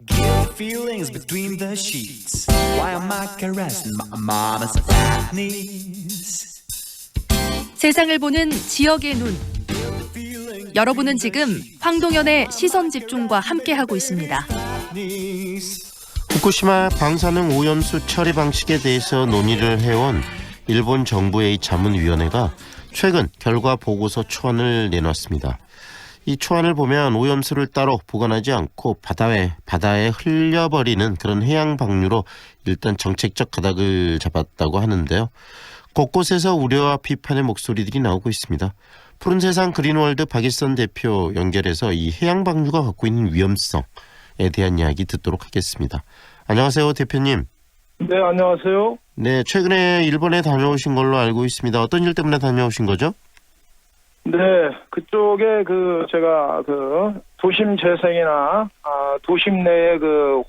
Guilt feelings between the sheets. Why am I caressing my mama's fat knees? 세상을 보는 지역의 눈. 여러분은 지금 황동현의 시선 집중과 함께하고 있습니다. 후쿠시마 방사능 오염수 처리 방식에 대해서 논의를 해온 일본 정부의 자문위원회가 최근 결과 보고서 초안을 내놨습니다. 이 초안을 보면 오염수를 따로 보관하지 않고 바다에 흘려버리는 그런 해양 방류로 일단 정책적 가닥을 잡았다고 하는데요. 곳곳에서 우려와 비판의 목소리들이 나오고 있습니다. 푸른 세상 그린월드 박일선 대표 연결해서 이 해양 방류가 갖고 있는 위험성에 대한 이야기 듣도록 하겠습니다. 안녕하세요, 대표님. 네, 안녕하세요. 네, 최근에 일본에 다녀오신 걸로 알고 있습니다. 어떤 일 때문에 다녀오신 거죠? 네, 그쪽에 제가 도심 재생이나 도심 내의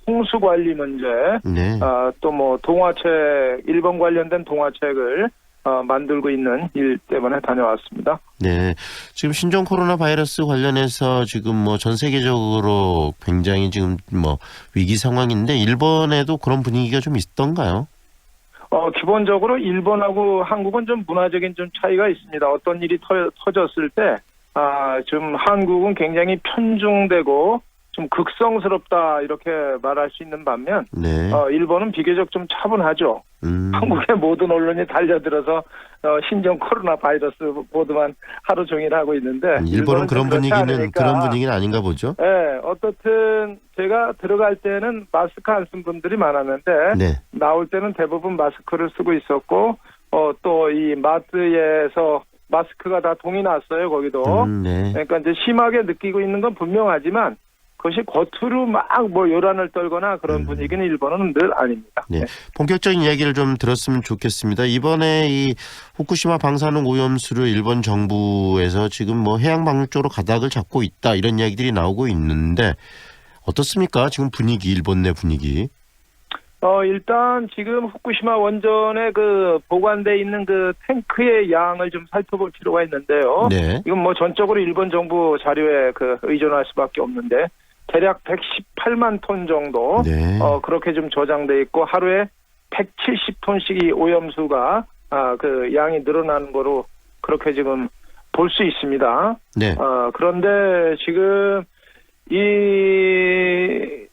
홍수 관리 문제, 네. 또 동화책, 일본 관련된 동화책을 만들고 있는 일 때문에 다녀왔습니다. 네, 지금 신종 코로나 바이러스 관련해서 지금 전 세계적으로 굉장히 지금 위기 상황인데 일본에도 그런 분위기가 좀 있던가요? 기본적으로 일본하고 한국은 좀 문화적인 좀 차이가 있습니다. 어떤 일이 터졌을 때, 좀 한국은 굉장히 편중되고 좀 극성스럽다 이렇게 말할 수 있는 반면, 네. 일본은 비교적 좀 차분하죠. 한국의 모든 언론이 달려들어서 신종 코로나 바이러스 보도만 하루 종일 하고 있는데 일본은 그런 분위기는 아닌가 보죠. 네, 어떻든 제가 들어갈 때는 마스크 안 쓴 분들이 많았는데 네. 나올 때는 대부분 마스크를 쓰고 있었고 또 이 마트에서 마스크가 다 동이 났어요. 거기도. 네. 그러니까 이제 심하게 느끼고 있는 건 분명하지만 그것이 겉으로 막 요란을 떨거나 그런 분위기는 일본은 늘 아닙니다. 네. 본격적인 이야기를 좀 들었으면 좋겠습니다. 이번에 이 후쿠시마 방사능 오염수를 일본 정부에서 지금 해양 방류 쪽으로 가닥을 잡고 있다 이런 이야기들이 나오고 있는데 어떻습니까? 지금 분위기, 일본 내 분위기. 일단 지금 후쿠시마 원전에 보관돼 있는 탱크의 양을 좀 살펴볼 필요가 있는데요. 네. 이건 전적으로 일본 정부 자료에 의존할 수밖에 없는데 대략 118만 톤 정도 네. 그렇게 좀 저장돼 있고 하루에 170톤씩 이 오염수가 양이 늘어나는 거로 그렇게 지금 볼 수 있습니다. 네. 그런데 지금 이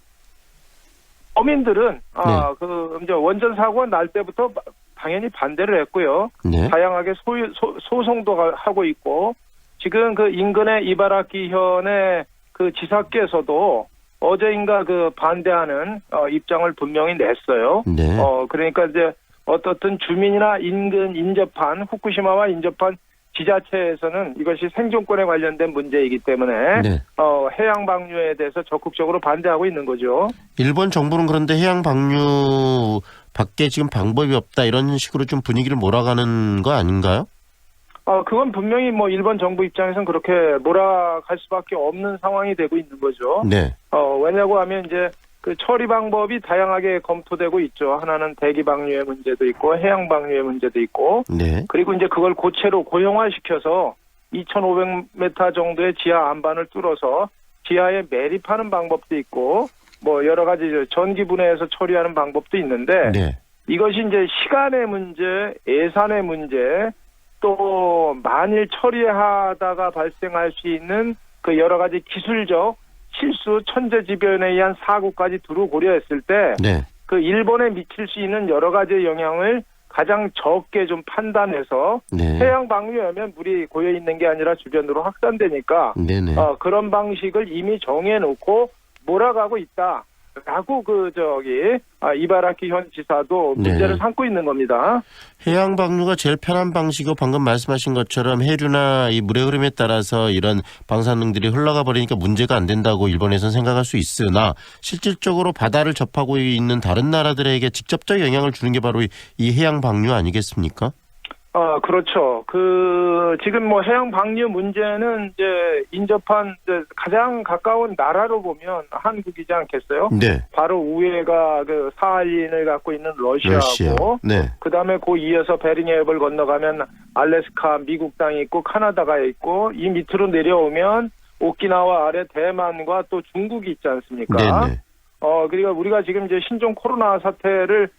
어민들은 이제 원전 사고가 날 때부터 당연히 반대를 했고요. 네. 다양하게 소송도 하고 있고 지금 인근의 이바라키현의 지사께서도 어제인가 반대하는 입장을 분명히 냈어요. 네. 그러니까 이제 어떻든 주민이나 인근 인접한 후쿠시마와 인접한 지자체에서는 이것이 생존권에 관련된 문제이기 때문에 네. 해양 방류에 대해서 적극적으로 반대하고 있는 거죠. 일본 정부는 그런데 해양 방류 밖에 지금 방법이 없다 이런 식으로 좀 분위기를 몰아가는 거 아닌가요? 그건 분명히 일본 정부 입장에서는 그렇게 몰아갈 수밖에 없는 상황이 되고 있는 거죠. 네. 왜냐고 하면 이제 처리 방법이 다양하게 검토되고 있죠. 하나는 대기 방류의 문제도 있고 해양 방류의 문제도 있고 네. 그리고 이제 그걸 고체로 고형화시켜서 2,500m 정도의 지하 안반을 뚫어서 지하에 매립하는 방법도 있고 여러 가지 전기 분해해서 처리하는 방법도 있는데 네. 이것이 이제 시간의 문제, 예산의 문제 또 만일 처리하다가 발생할 수 있는 여러 가지 기술적 실수, 천재지변에 의한 사고까지 두루 고려했을 때 네. 일본에 미칠 수 있는 여러 가지 영향을 가장 적게 좀 판단해서 네. 해양 방류하면 물이 고여 있는 게 아니라 주변으로 확산되니까 네네. 그런 방식을 이미 정해놓고 몰아가고 있다라고 이바라키 현 지사도 문제를 네. 삼고 있는 겁니다. 해양 방류가 제일 편한 방식이고 방금 말씀하신 것처럼 해류나 이 물의 흐름에 따라서 이런 방사능들이 흘러가 버리니까 문제가 안 된다고 일본에서는 생각할 수 있으나 실질적으로 바다를 접하고 있는 다른 나라들에게 직접적 영향을 주는 게 바로 이 해양 방류 아니겠습니까? 그렇죠. 지금 해양 방류 문제는 이제 인접한 가장 가까운 나라로 보면 한국이지 않겠어요? 네. 바로 우회가 사할린을 갖고 있는 러시아고, 네. 그 다음에 이어서 베링 해협을 건너가면 알래스카, 미국 땅이 있고 카나다가 있고 이 밑으로 내려오면 오키나와 아래 대만과 또 중국이 있지 않습니까? 네네. 그러니까 우리가 지금 이제 신종 코로나 사태를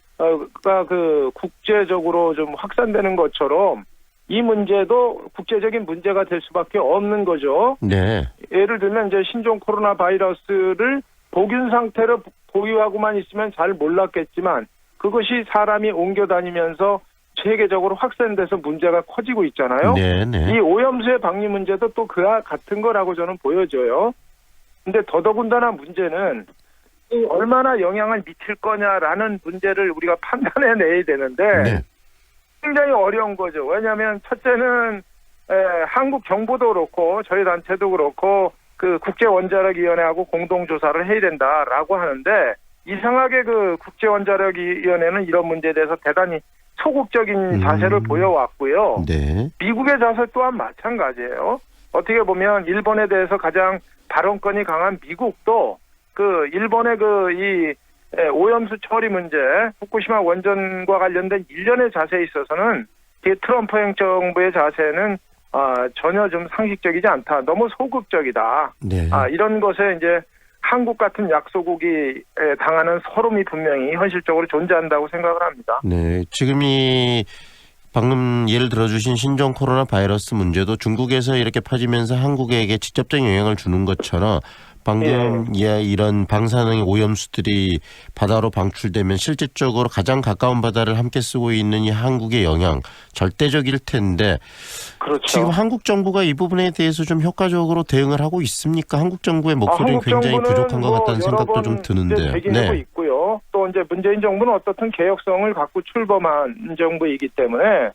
국제적으로 좀 확산되는 것처럼 이 문제도 국제적인 문제가 될 수밖에 없는 거죠. 네. 예를 들면 이제 신종 코로나 바이러스를 복균 상태로 보유하고만 있으면 잘 몰랐겠지만 그것이 사람이 옮겨 다니면서 세계적으로 확산돼서 문제가 커지고 있잖아요. 네. 이 오염수의 방류 문제도 또 그와 같은 거라고 저는 보여져요. 근데 더더군다나 문제는 이 얼마나 영향을 미칠 거냐라는 문제를 우리가 판단해내야 되는데 네. 굉장히 어려운 거죠. 왜냐하면 첫째는 한국 정부도 그렇고 저희 단체도 그렇고 그 국제원자력위원회하고 공동조사를 해야 된다라고 하는데 이상하게 그 국제원자력위원회는 이런 문제에 대해서 대단히 소극적인 자세를 보여왔고요. 네. 미국의 자세 또한 마찬가지예요. 어떻게 보면 일본에 대해서 가장 발언권이 강한 미국도 그 일본의 이 오염수 처리 문제, 후쿠시마 원전과 관련된 일련의 자세에 있어서는 트럼프 행정부의 자세는 전혀 좀 상식적이지 않다. 너무 소극적이다. 네. 이런 것에 이제 한국 같은 약소국이 당하는 서름이 분명히 현실적으로 존재한다고 생각을 합니다. 네. 지금 방금 예를 들어주신 신종 코로나 바이러스 문제도 중국에서 이렇게 퍼지면서 한국에게 직접적인 영향을 주는 것처럼 방금 이런 방사능의 오염수들이 바다로 방출되면 실질적으로 가장 가까운 바다를 함께 쓰고 있는 이 한국의 영향 절대적일 텐데 그렇죠. 지금 한국 정부가 이 부분에 대해서 좀 효과적으로 대응을 하고 있습니까? 한국 정부의 목소리는 한국 굉장히 정부는 부족한 것 같다는 생각도 좀 드는데요. 제기하고 있고요. 또 이제 문재인 정부는 어떻든 개혁성을 갖고 출범한 정부이기 때문에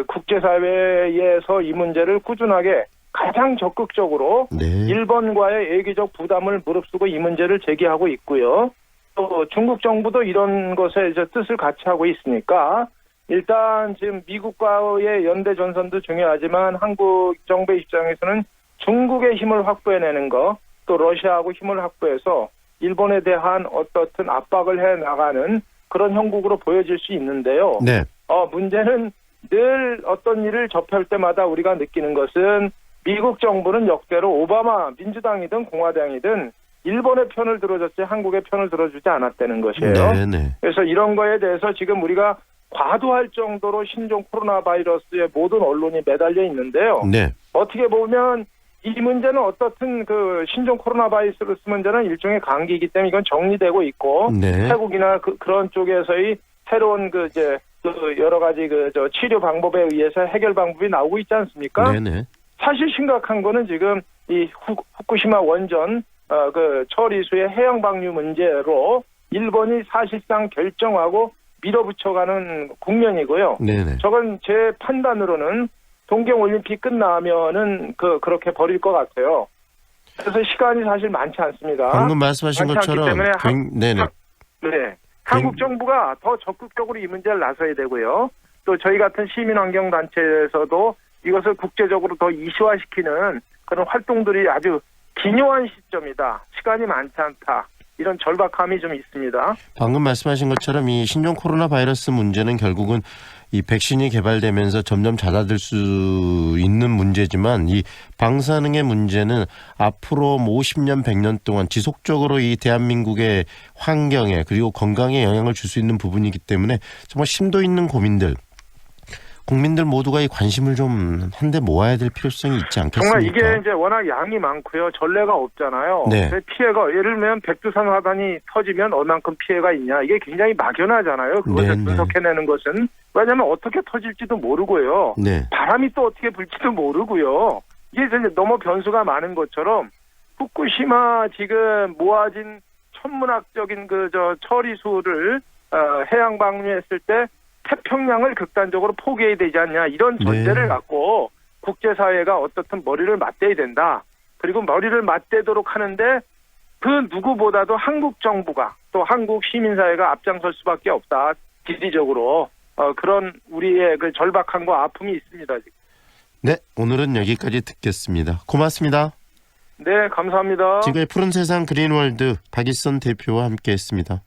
국제사회에서 이 문제를 꾸준하게 가장 적극적으로 일본과의 얘기적 부담을 무릅쓰고 이 문제를 제기하고 있고요. 또 중국 정부도 이런 것에 이제 뜻을 같이 하고 있으니까 일단 지금 미국과의 연대 전선도 중요하지만 한국 정부의 입장에서는 중국의 힘을 확보해내는 거, 또 러시아하고 힘을 확보해서 일본에 대한 어떻든 압박을 해 나가는 그런 형국으로 보여질 수 있는데요. 네. 문제는 늘 어떤 일을 접할 때마다 우리가 느끼는 것은 미국 정부는 역대로 오바마 민주당이든 공화당이든 일본의 편을 들어줬지 한국의 편을 들어주지 않았다는 것이에요. 네. 그래서 이런 거에 대해서 지금 우리가 과도할 정도로 신종 코로나 바이러스에 모든 언론이 매달려 있는데요. 네. 어떻게 보면 이 문제는 어떻든 그 신종 코로나 바이러스 문제는 일종의 감기이기 때문에 이건 정리되고 있고 태국이나 그런 쪽에서의 새로운 그 여러 가지 치료 방법에 의해서 해결 방법이 나오고 있지 않습니까? 네네. 사실 심각한 거는 지금 이 후쿠시마 원전 처리수의 해양 방류 문제로 일본이 사실상 결정하고 밀어붙여가는 국면이고요. 네네. 저건 제 판단으로는 동계올림픽 끝나면은 그렇게 벌일 것 같아요. 그래서 시간이 사실 많지 않습니다. 방금 말씀하신 것처럼 한국 정부가 더 적극적으로 이 문제를 나서야 되고요. 또 저희 같은 시민환경단체에서도 이것을 국제적으로 더 이슈화시키는 그런 활동들이 아주 기묘한 시점이다. 시간이 많지 않다. 이런 절박함이 좀 있습니다. 방금 말씀하신 것처럼 이 신종 코로나 바이러스 문제는 결국은 이 백신이 개발되면서 점점 잦아들 수 있는 문제지만 이 방사능의 문제는 앞으로 50년, 100년 동안 지속적으로 이 대한민국의 환경에 그리고 건강에 영향을 줄 수 있는 부분이기 때문에 정말 심도 있는 고민들 국민들 모두가 이 관심을 좀 한데 모아야 될 필요성이 있지 않겠습니까? 정말 이게 이제 워낙 양이 많고요. 전례가 없잖아요. 네. 피해가 예를 들면 백두산 화산이 터지면 얼만큼 피해가 있냐. 이게 굉장히 막연하잖아요. 그것을 분석해내는 것은. 왜냐하면 어떻게 터질지도 모르고요. 바람이 또 어떻게 불지도 모르고요. 이게 이제 너무 변수가 많은 것처럼 후쿠시마 지금 모아진 천문학적인 처리수를 해양 방류했을 때 태평양을 극단적으로 포기해야 되지 않냐 이런 전제를 갖고 국제사회가 어떻든 머리를 맞대야 된다. 그리고 머리를 맞대도록 하는데 그 누구보다도 한국 정부가 또 한국 시민사회가 앞장설 수밖에 없다. 지리적으로 그런 우리의 그 절박함과 아픔이 있습니다. 지금. 네, 오늘은 여기까지 듣겠습니다. 고맙습니다. 네, 감사합니다. 지금까지 푸른 세상 그린월드 박일선 대표와 함께했습니다.